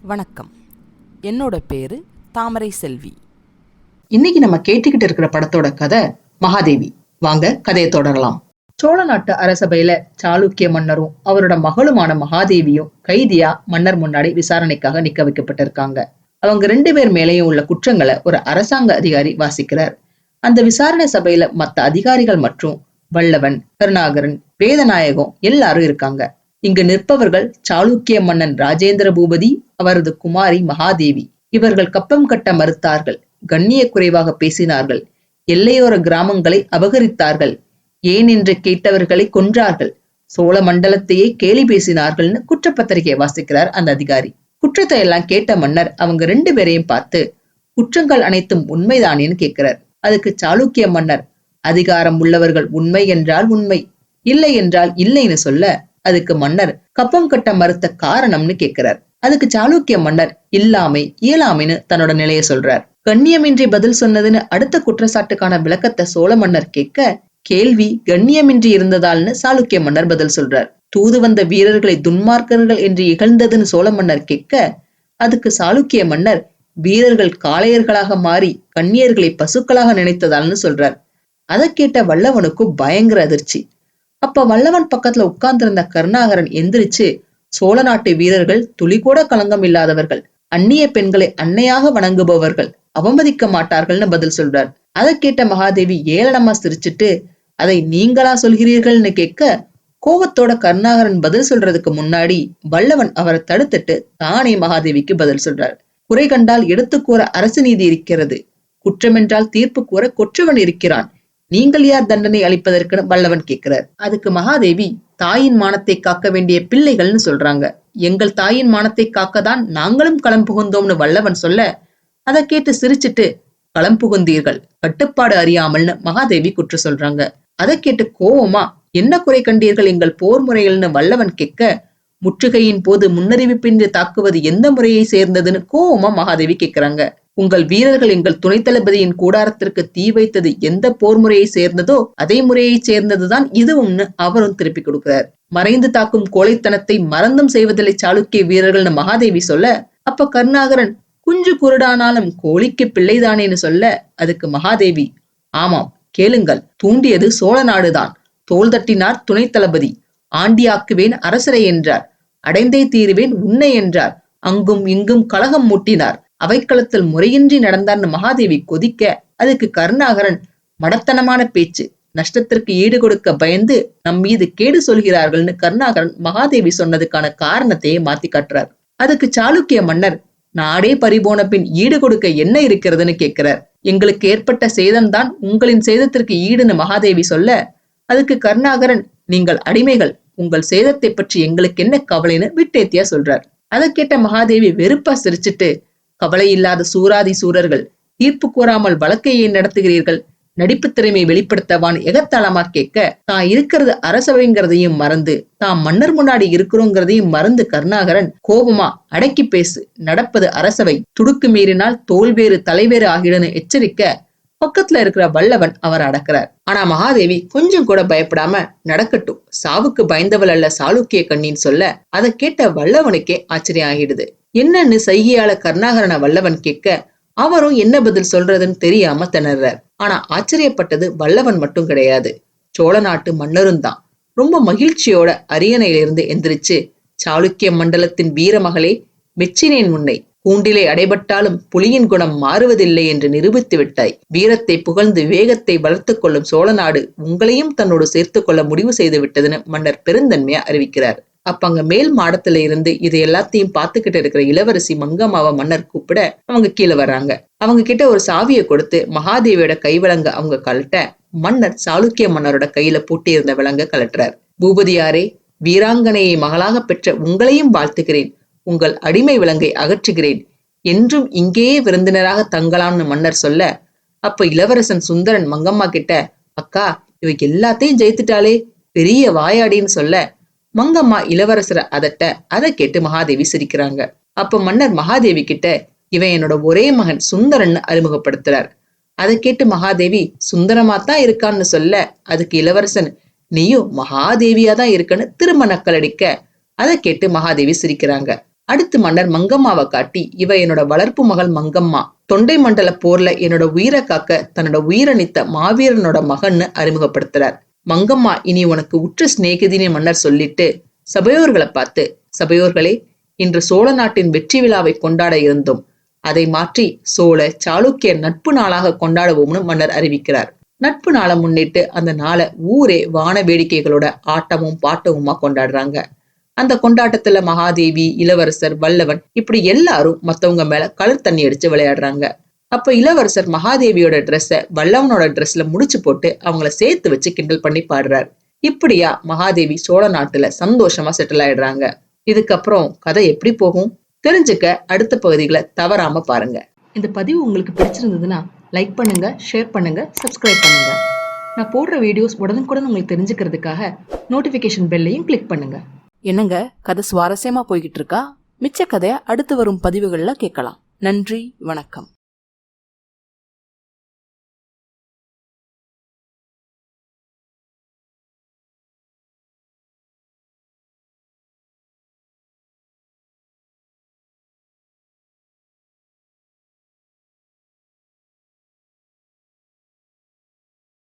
வணக்கம். என்னோட பேரு தாமரை செல்வி. இன்னைக்கு நம்ம கேட்டுக்கிட்டு இருக்கிற படத்தோட கதை மகாதேவி. வாங்க கதையை தொடரலாம். சோழ நாட்டு அரசபையில சாளுக்கிய மன்னரும் அவரோட மகளுமான மகாதேவியும் கைதியா மன்னர் முன்னாடி விசாரணைக்காக நிக்க வைக்கப்பட்டிருக்காங்க. அவங்க 2 பேர் மேலேயும் உள்ள குற்றங்களை ஒரு அரசாங்க அதிகாரி வாசிக்கிறார். அந்த விசாரணை சபையில மத்த அதிகாரிகள் மற்றும் வல்லவன், கருணாகரன், வேதநாயகம் எல்லாரும் இருக்காங்க. இங்கு நிற்பவர்கள் சாளுக்கிய மன்னன் ராஜேந்திர பூபதி, அவரது குமாரி மகாதேவி. இவர்கள் கப்பம் கட்ட மறுத்தார்கள், கண்ணிய குறைவாக பேசினார்கள், எல்லையோர கிராமங்களை அபகரித்தார்கள், ஏன் என்று கேட்டவர்களை கொன்றார்கள், சோழ மண்டலத்தையே கேலி பேசினார்கள்னு குற்றப்பத்திரிகை வாசிக்கிறார் அந்த அதிகாரி. குற்றத்தை எல்லாம் கேட்ட மன்னர் அவங்க 2 பேரையும் பார்த்து, குற்றங்கள் அனைத்தும் உண்மைதானேன்னு கேட்கிறார். அதுக்கு சாளுக்கிய மன்னர், அதிகாரம் உள்ளவர்கள் உண்மை என்றால் உண்மை, இல்லை என்றால் இல்லைன்னு சொல்ல, அதுக்கு மன்னர் கப்பம் கட்ட மறுத்த காரணம்னு கேட்கிறார். அதுக்கு சாளுக்கிய மன்னர் இல்லாமை இயலாமைன்னு தன்னோட நிலையை சொல்றார். கண்ணியமின்றி பதில் சொன்னதுன்னு அடுத்த குற்றச்சாட்டுக்கான விளக்கத்தை சோழ மன்னர் கேட்க, கேள்வி கண்ணியமின்றி இருந்ததால்னு சாளுக்கிய மன்னர் பதில் சொல்றார். தூது வந்த வீரர்களை துன்மார்க்கர்கள் என்று இகழ்ந்ததுன்னு சோழ மன்னர் கேட்க, அதுக்கு சாளுக்கிய மன்னர் வீரர்கள் காளையர்களாக மாறி கண்ணியர்களை பசுக்களாக நினைத்ததால்னு சொல்றார். அதை கேட்ட வல்லவனுக்கும் பயங்கர அதிர்ச்சி. அப்ப வல்லவன் பக்கத்துல உட்கார்ந்திருந்த கருணாகரன் எந்திரிச்சு, சோழ நாட்டு வீரர்கள் துளி கூட களங்கம் இல்லாதவர்கள், அந்நிய பெண்களை அன்னையாக வணங்குபவர்கள், அவமதிக்க மாட்டார்கள்னு பதில் சொல்றார். அதை கேட்ட மகாதேவி ஏளனமா சிரிச்சுட்டு, அதை நீங்களா சொல்கிறீர்கள்னு கேட்க, கோபத்தோட கருணாகரன் பதில் சொல்றதுக்கு முன்னாடி வல்லவன் அவரை தடுத்துட்டு தானே மகாதேவிக்கு பதில் சொல்றார். குறை கண்டால் எடுத்து கூற அரசு நீதி இருக்கிறது, குற்றமென்றால் தீர்ப்பு கூற கொற்றவன் இருக்கிறான், நீங்கள் யார் தண்டனை அளிப்பதற்குன்னு வல்லவன் கேட்கிறார். அதுக்கு மகாதேவி, தாயின் மானத்தை காக்க வேண்டிய பிள்ளைகள்னு சொல்றாங்க, எங்கள் தாயின் மானத்தை காக்கத்தான் நாங்களும் களம் புகுந்தோம்னு வல்லவன் சொல்ல, அதை கேட்டு சிரிச்சுட்டு, களம் புகுந்தீர்கள், கட்டுப்பாடு அறியாமல்னு மகாதேவி குற்றம் சொல்றாங்க. அதை கேட்டு கோவமா, என்ன குறை கண்டீர்கள் எங்கள் போர் முறைகள்னு வல்லவன் கேட்க, முற்றுகையின் போது முன்னறிவிப்பின்றி தாக்குவது எந்த முறையை சேர்ந்ததுன்னு கோவமா மகாதேவி கேட்கிறாங்க. உங்கள் வீரர்கள் எங்கள் துணை தளபதியின் கூடாரத்திற்கு தீ வைத்தது எந்த போர் முறையை சேர்ந்ததோ அதே முறையை சேர்ந்ததுதான் இதுவும்னு அவரும் திருப்பி கொடுக்கிறார். மறைந்து தாக்கும் கோழைத்தனத்தை மறந்தும் செய்வதில்லை சாளுக்கிய வீரர்கள்னு மகாதேவி சொல்ல, அப்ப கருணாகரன் குஞ்சு குருடானாலும் கோழிக்கு பிள்ளைதானேன்னு சொல்ல, அதுக்கு மகாதேவி, ஆமாம் கேளுங்கள், தூண்டியது சோழ நாடுதான், தோள் தட்டினார் துணை தளபதி, ஆண்டியாக்குவேன் அரசரை என்றார், அடைந்தே தீருவேன் உன்னை என்றார், அங்கும் இங்கும் கலகம் மூட்டினார், அவைக்களத்தில் முறையின்றி நடந்தார்னு மகாதேவி கொதிக்க, அதுக்கு கருணாகரன், மடத்தனமான பேச்சு, நஷ்டத்திற்கு ஈடு கொடுக்க பயந்து நம் மீது கேடு சொல்கிறார்கள்னு கருணாகரன் மகாதேவி சொன்னதுக்கான காரணத்தையே மாத்தி காட்டுறார். அதுக்கு சாளுக்கிய மன்னர், நாடே பறிபோன பின் ஈடு கொடுக்க என்ன இருக்கிறதுன்னு கேட்கிறார். எங்களுக்கு ஏற்பட்ட சேதம்தான் உங்களின் சேதத்திற்கு ஈடுன்னு மகாதேவி சொல்ல, அதுக்கு கருணாகரன், நீங்கள் அடிமைகள், உங்கள் சேதத்தை பற்றி எங்களுக்கு என்ன கவலைன்னு விட்டேத்தியா சொல்றார். அதை கேட்ட மகாதேவி வெறுப்பா சிரிச்சுட்டு, கவலை இல்லாத சூராதி சூரர்கள், தீர்ப்பு கூறாமல் வழக்கையை நடத்துகிறீர்கள், நடிப்பு திறமையை வெளிப்படுத்தவான் எகத்தாளமா கேட்க, தான் இருக்கிறது அரசவைங்கிறதையும் மறந்து தாம் மன்னர் முன்னாடி இருக்கிறோங்கிறதையும் மறந்து கருணாகரன் கோபமா, அடக்கி பேசு, நடப்பது அரசவை, துடுக்கு மீறினால் தோல்வேறு தலைவேறு ஆகிடன்னு எச்சரிக்க, பக்கத்துல இருக்கிற வல்லவன் அவர் அடக்கிறார். ஆனா மகாதேவி கொஞ்சம் கூட பயப்படாம, நடக்கட்டும், சாவுக்கு பயந்தவள் அல்ல சாளுக்கிய கண்ணின்னு சொல்ல, அதை கேட்ட வல்லவனுக்கே ஆச்சரியம் ஆகிடுது. என்னன்னு சைகையால கருணாகரனை வல்லவன் கேட்க, அவரும் என்ன பதில் சொல்றதுன்னு தெரியாம திணறார். ஆனா ஆச்சரியப்பட்டது வல்லவன் மட்டும் கிடையாது, சோழ நாட்டு மன்னரும் தான். ரொம்ப மகிழ்ச்சியோட அரியணையிலிருந்து எந்திரிச்சு, சாளுக்கிய மண்டலத்தின் வீரமகளே, மெச்சினேன் உன்னை, கூண்டிலே அடைபட்டாலும் புலியின் குணம் மாறுவதில்லை என்று நிரூபித்து விட்டாய், வீரத்தை புகழ்ந்து வேகத்தை வளர்த்து கொள்ளும் சோழ நாடு உங்களையும் தன்னோடு சேர்த்து கொள்ள முடிவு செய்து விட்டதுன்னு மன்னர் பெருந்தன்மையா அறிவிக்கிறார். அப்ப அங்க மேல் மாடத்துல இருந்து இது எல்லாத்தையும் பார்த்துக்கிட்டு இருக்கிற இளவரசி மங்கம்மாவை மன்னர் கூப்பிட அவங்க கீழே வர்றாங்க. அவங்க கிட்ட ஒரு சாவியை கொடுத்து மகாதேவியோட கைவிலங்க அவங்க கழட்ட, மன்னர் சாளுக்கிய மன்னரோட கையில பூட்டி இருந்த விலங்க கலட்டுறார். பூபதியாரே, வீராங்கனையை மகளாக பெற்ற உங்களையும் வாழ்த்துகிறேன், உங்கள் அடிமை விலங்கை அகற்றுகிறேன், என்றும் இங்கேயே விருந்தினராக தங்கலாம்னு மன்னர் சொல்ல, அப்ப இளவரசன் சுந்தரன் மங்கம்மா கிட்ட, அக்கா இவ எல்லாத்தையும் ஜெயித்துட்டாலே, பெரிய வாயாடின்னு சொல்ல, மங்கம்மா இளவரசரை அதட்ட, அதை கேட்டு மகாதேவி சிரிக்கிறாங்க. அப்ப மன்னர் மகாதேவி கிட்ட, இவன் என்னோட ஒரே மகன் சுந்தரன்னு அறிமுகப்படுத்துறார். அதை கேட்டு மகாதேவி சுந்தரமாத்தான் இருக்கான்னு சொல்ல, அதுக்கு இளவரசன், நீயும் மகாதேவியா தான் இருக்குன்னு திரும்ப நக்கல் அடிக்க, அதை கேட்டு மகாதேவி சிரிக்கிறாங்க. அடுத்து மன்னர் மங்கம்மாவை காட்டி, இவ என்னோட வளர்ப்பு மகள் மங்கம்மா, தொண்டை மண்டல போர்ல என்னோட உயிரை காக்க தன்னோட உயிரணித்த மாவீரனோட மகன்னு அறிமுகப்படுத்துறார். மங்கம்மா இனி உனக்கு உற்ற சிநேகிதினு மன்னர் சொல்லிட்டு சபையோர்களை பார்த்து, சபையோர்களே, இன்று சோழ நாட்டின் வெற்றி விழாவை கொண்டாட இருந்தோம். அதை மாற்றி சோழ சாளுக்கிய நட்பு நாளாக கொண்டாடுவோம்னு மன்னர் அறிவிக்கிறார். நட்பு நாளை முன்னிட்டு அந்த நாளை ஊரே வான வேடிக்கைகளோட ஆட்டமும் பாட்டமுமா கொண்டாடுறாங்க. அந்த கொண்டாட்டத்துல மகாதேவி, இளவரசர், வல்லவன் இப்படி எல்லாரும் மத்தவங்க மேல கலர் தண்ணி அடிச்சு விளையாடுறாங்க. அப்ப இளவரசர் மகாதேவியோட ட்ரெஸ்ஸ வல்லவனோட ட்ரெஸ்ல முடிச்சு போட்டு அவங்கள சேர்த்து வச்சு கிண்டல் பண்ணி பாடுறார். இப்படியா மகாதேவி சோழ நாட்டுல சந்தோஷமா செட்டில் ஆயிடுறாங்க. இதுக்கப்புறம் கதை எப்படி போகும் தெரிஞ்சுக்க அடுத்த பகுதிகளை தவறாம பாருங்க. இந்த பதிவு உங்களுக்கு பிடிச்சிருந்ததுன்னா லைக் பண்ணுங்க, ஷேர் பண்ணுங்க, சப்ஸ்கிரைப் பண்ணுங்க. நான் போடுற வீடியோஸ் உடனுக்குடன் உங்களுக்கு தெரிஞ்சுக்கிறதுக்காக நோட்டிபிகேஷன் பெல்லையும் கிளிக் பண்ணுங்க. என்னங்க, கதை சுவாரஸ்யமா போய்கிட்டு இருக்கா? மிச்ச கதையை அடுத்து வரும் பதிவுகள்ல கேட்கலாம். நன்றி, வணக்கம்.